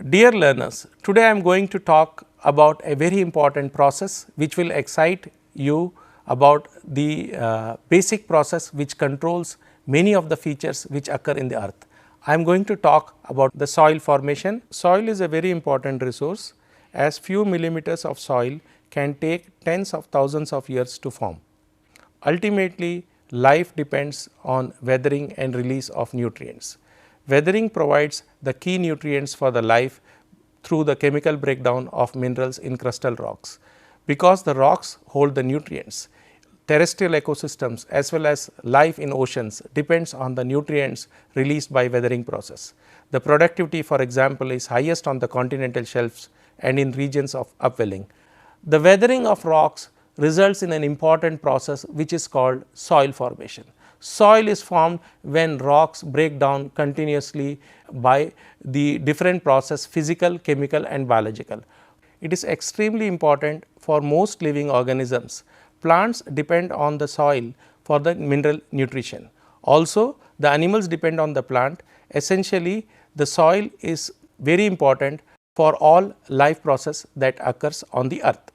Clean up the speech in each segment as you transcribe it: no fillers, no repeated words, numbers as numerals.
Dear learners, today I am going to talk about a very important process which will excite you about the basic process which controls many of the features which occur in the earth. I am going to talk about the soil formation. Soil is a very important resource, as few millimeters of soil can take tens of thousands of years to form. Ultimately, life depends on weathering and release of nutrients. Weathering provides the key nutrients for the life through the chemical breakdown of minerals in crustal rocks. Because the rocks hold the nutrients, terrestrial ecosystems as well as life in oceans depends on the nutrients released by weathering process. The productivity, for example, is highest on the continental shelves and in regions of upwelling. The weathering of rocks results in an important process which is called soil formation. Soil is formed when rocks break down continuously by the different process, physical, chemical and biological. It is extremely important for most living organisms. Plants depend on the soil for the mineral nutrition. Also, the animals depend on the plant. Essentially, the soil is very important for all life process that occurs on the earth.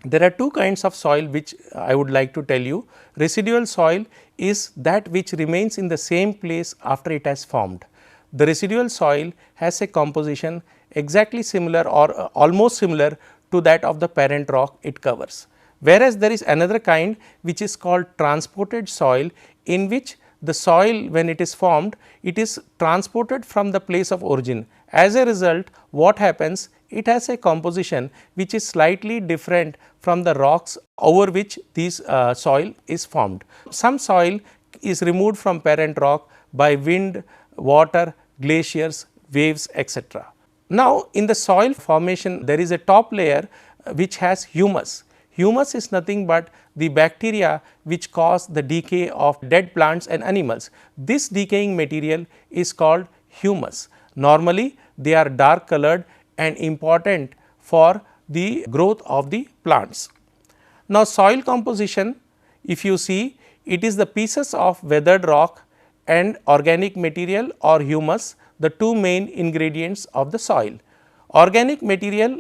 There are two kinds of soil which I would like to tell you. Residual soil is that which remains in the same place after it has formed. The residual soil has a composition exactly similar or almost similar to that of the parent rock it covers. Whereas, there is another kind which is called transported soil, in which the soil, when it is formed, it is transported from the place of origin. As a result, what happens? It has a composition which is slightly different from the rocks over which this soil is formed. Some soil is removed from parent rock by wind, water, glaciers, waves, etc. Now, in the soil formation, there is a top layer which has humus. Humus is nothing but the bacteria which cause the decay of dead plants and animals. This decaying material is called humus. Normally, they are dark colored and important for the growth of the plants. Now, soil composition, if you see, it is the pieces of weathered rock and organic material or humus, the two main ingredients of the soil. Organic material,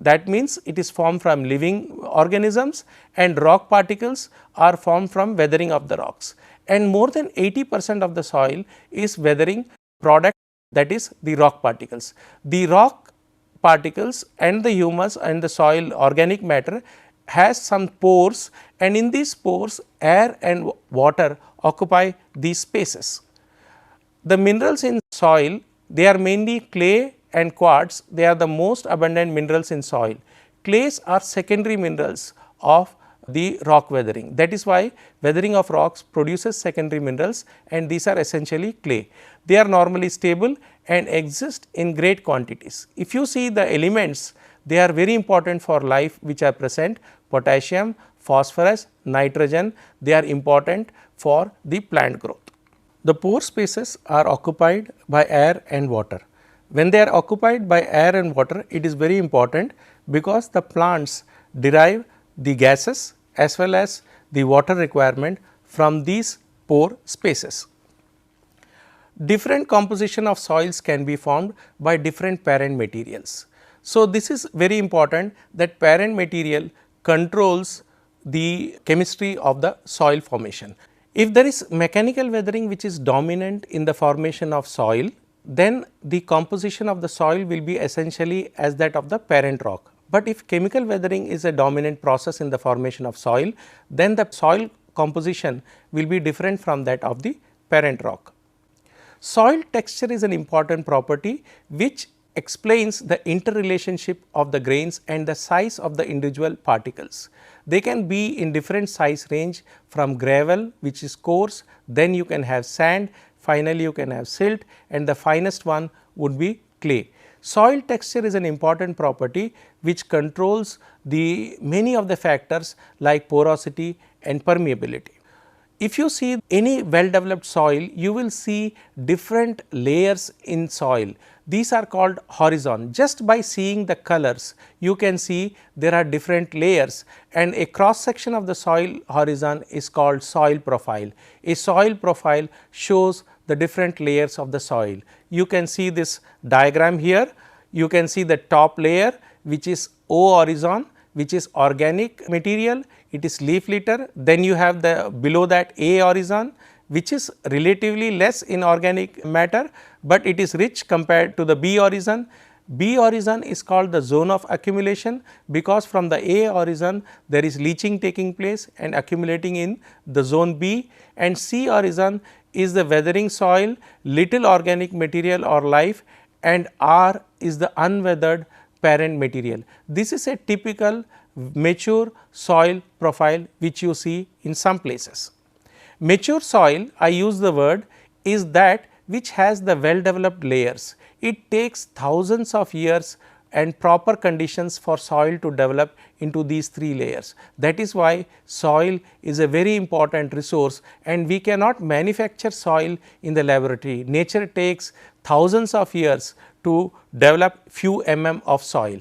that means it is formed from living organisms, and rock particles are formed from weathering of the rocks, and more than 80% of the soil is weathering product, that is the rock particles. The rock particles and the humus and the soil organic matter has some pores, and in these pores air and water occupy these spaces. The minerals in soil, they are mainly clay and quartz. They are the most abundant minerals in soil. Clays are secondary minerals of the rock weathering. That is why weathering of rocks produces secondary minerals, and these are essentially clay. They are normally stable and exist in great quantities. If you see the elements, they are very important for life which are present: potassium, phosphorus, nitrogen. They are important for the plant growth. The pore spaces are occupied by air and water. When they are occupied by air and water, it is very important because the plants derive the gases as well as the water requirement from these pore spaces. Different composition of soils can be formed by different parent materials. So, this is very important that parent material controls the chemistry of the soil formation. If there is mechanical weathering which is dominant in the formation of soil, then the composition of the soil will be essentially as that of the parent rock. But if chemical weathering is a dominant process in the formation of soil, then the soil composition will be different from that of the parent rock. Soil texture is an important property which explains the interrelationship of the grains and the size of the individual particles. They can be in different size range, from gravel which is coarse, then you can have sand, finally you can have silt, and the finest one would be clay. Soil texture is an important property which controls the many of the factors like porosity and permeability. If you see any well developed soil, you will see different layers in soil. These are called horizon. Just by seeing the colors, you can see there are different layers, and a cross section of the soil horizon is called soil profile. A soil profile shows the different layers of the soil. You can see this diagram here. You can see the top layer, which is O horizon, which is organic material, it is leaf litter. Then you have the below that A horizon, which is relatively less in organic matter, but it is rich compared to the B horizon. B horizon is called the zone of accumulation, because from the A horizon there is leaching taking place and accumulating in the zone B, and C horizon is the weathering soil, little organic material or life, and R is the unweathered parent material. This is a typical mature soil profile which you see in some places. Mature soil, I use the word, is that which has the well developed layers. It takes thousands of years and proper conditions for soil to develop into these 3 layers. That is why soil is a very important resource, and we cannot manufacture soil in the laboratory. Nature takes thousands of years to develop few of soil.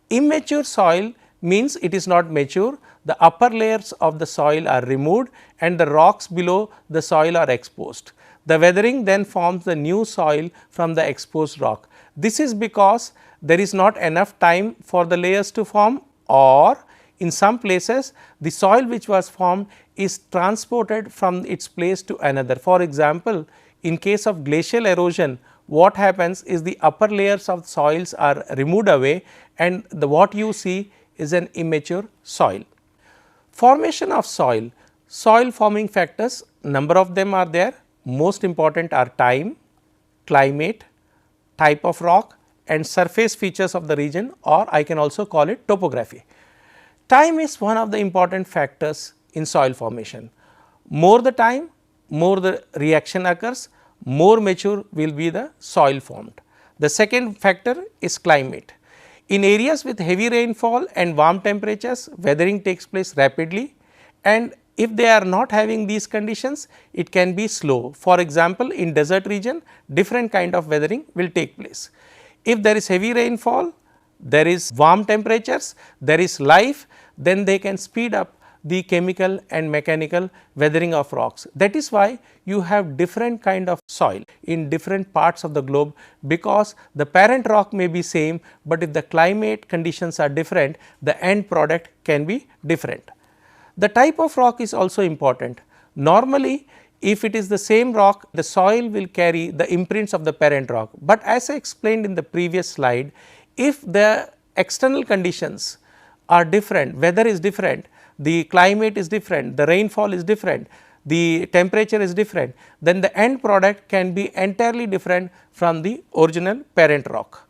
Immature soil means it is not mature, the upper layers of the soil are removed and the rocks below the soil are exposed. The weathering then forms the new soil from the exposed rock. This is because there is not enough time for the layers to form, or in some places the soil which was formed is transported from its place to another. For example, in case of glacial erosion, what happens is the upper layers of soils are removed away, and what you see is an immature soil. Formation of soil, soil forming factors, number of them are there. Most important are time, climate, type of rock, and surface features of the region, or I can also call it topography. Time is one of the important factors in soil formation. More the time, more the reaction occurs, more mature will be the soil formed. The second factor is climate. In areas with heavy rainfall and warm temperatures, weathering takes place rapidly, and if they are not having these conditions, it can be slow. For example, in desert region, different kind of weathering will take place. If there is heavy rainfall, there is warm temperatures, there is life, then they can speed up the chemical and mechanical weathering of rocks. That is why you have different kind of soil in different parts of the globe, because the parent rock may be same, but if the climate conditions are different, the end product can be different. The type of rock is also important. Normally, if it is the same rock, the soil will carry the imprints of the parent rock, but as I explained in the previous slide, if the external conditions are different, weather is different, the climate is different, the rainfall is different, the temperature is different, then the end product can be entirely different from the original parent rock.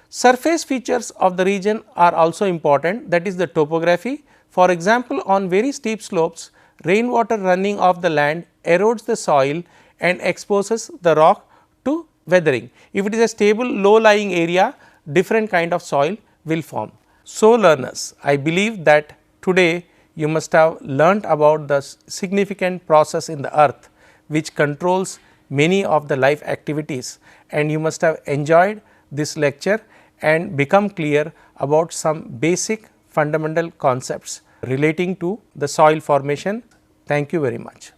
Surface features of the region are also important, that is the topography. For example, on very steep slopes, rainwater running off the land erodes the soil and exposes the rock to weathering. If it is a stable low lying area, different kind of soil will form. So, learners, I believe that today you must have learnt about the significant process in the earth which controls many of the life activities, and you must have enjoyed this lecture and become clear about some basic fundamental concepts relating to the soil formation. Thank you very much.